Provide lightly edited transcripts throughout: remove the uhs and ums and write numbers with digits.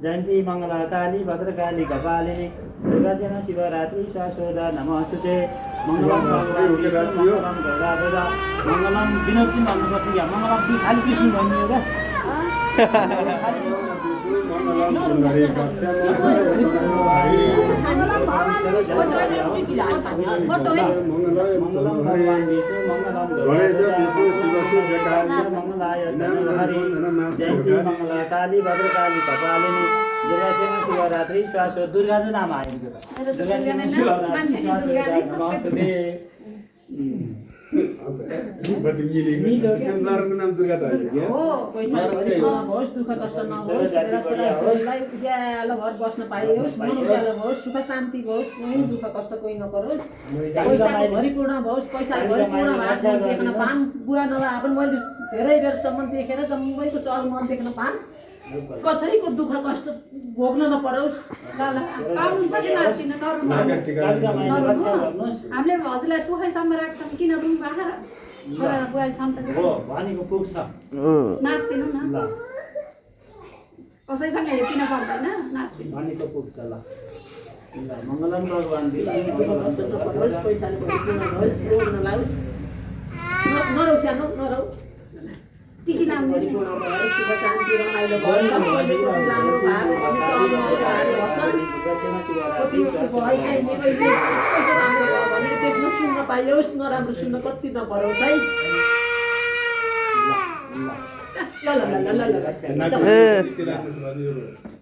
जयंती मंगला काली भद्रकाली कपालिनी दुर्गासेना शिवरात्रि शाश्वता नमस्तुते मंगलम मंगलम विनोदी भन्नुपर्छ या मंगलम कि खाली विष्णु भन्ने हो जयंती मंगला काली भद्रकाली कपालिनी दुर्गासेना शिवरात्रि शाश्वत दुर्गा चाहिँ नाम आयो दुर्गासेना शिवरात्रि शाश्वत नाम दुर्गा त हो पैसा होस् दुःख कष्ट नहोस् छोरीलाई उज्यालो घर बस्न पाइयोस् मन उज्यालो होस् सुख शान्ति होस् कुनै दुःख कष्ट कोही नपरोस् पैसा भरिपूर्ण होस् पैसा भरिपूर्ण भएको देख्न पान बुवा नभए पनि मैले धेरै बेरसम्म देखेर जम्मैको चल मन देख्न पान कसैको दुःख कष्ट भोग्न नपरोस् पाउनुहुन्छ कि नाच्दिन हामीले हजुरलाई सुखैसम्म राख्छौँ किन रुम बाखेर बुहारी छन् त भनेको पुग्छ नाच्दिनु न कसैसँग हेपिन पर्दैन नाच्दिनु भनेको पुग्छ ल मङ्गलम भगवान पैसाले भरिपूर्ण होस् रोग नलाओस् नरौ सानो नरौ टिकी नाम परिपूर्ण भयो सुख शान्ति रमाइलो भयो सबैको राम्रो भएको अनि चल्नु भने देख्न सुन्न पाइयोस् नराम्रो सुन्न कति नपरोस् है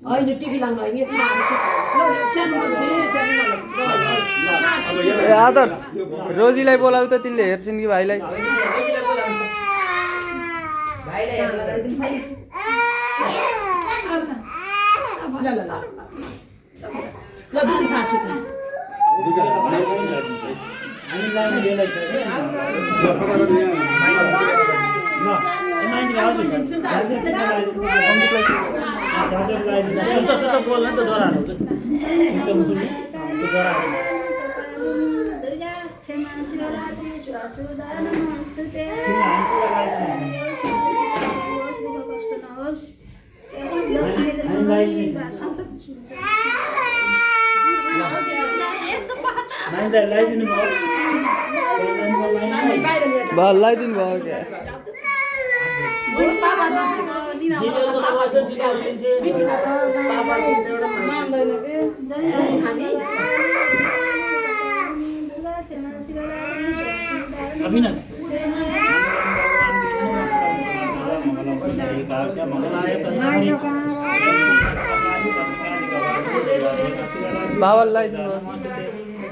होइन टिभी लाग्नु होइन आदर्श रोजीलाई बोलाऊ त तिनले हेर्छिन् कि भाइलाई लगाइदिनु भयो क्या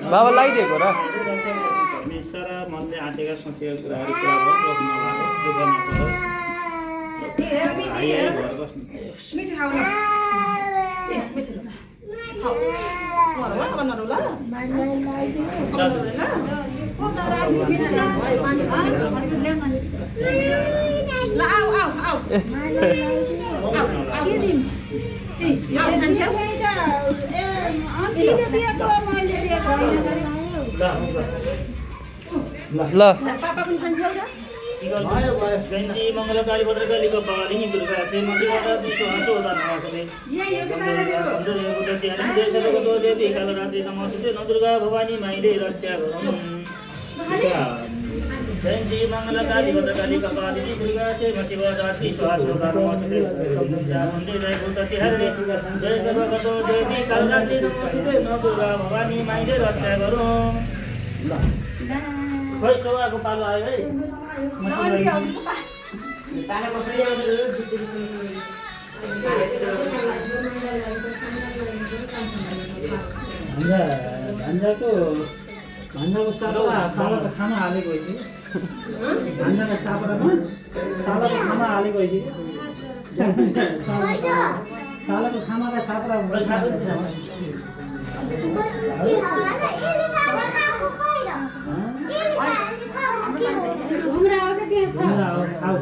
बाबा लगाइदिएको र परमेश्वर मनले आँटेका सोचेका कुराहरू पुरा भयो दुःख नपरोस् ल जयन्ती मङ्गलकाली भद्रकाली कपालिनी दुर्गा क्षेमा शिवरात्रि शाश्वता नमस्तुते देवी कालरात्रि नमस्तुते न दुर्गा भवानी माइले रक्षा गरौँ जयन्ती मङ्गलकाली भद्रकाली कपालिनी दुर्गा क्षेमा शिवरात्रि शाश्वता नमस्तुते जय सर्वगतो देवी कालरात्रि नमस्तुते न दुर्गा भवानी माइले रक्षा गरौँ खै सौवाको पालो आयो है भान्जाको सालाको खाना हालेको होइन भान्जाको सालाको खाना हालेको होइन सालाको खानालाई सापरा घुम्रा हो क्या त्यहाँ छ खाऊ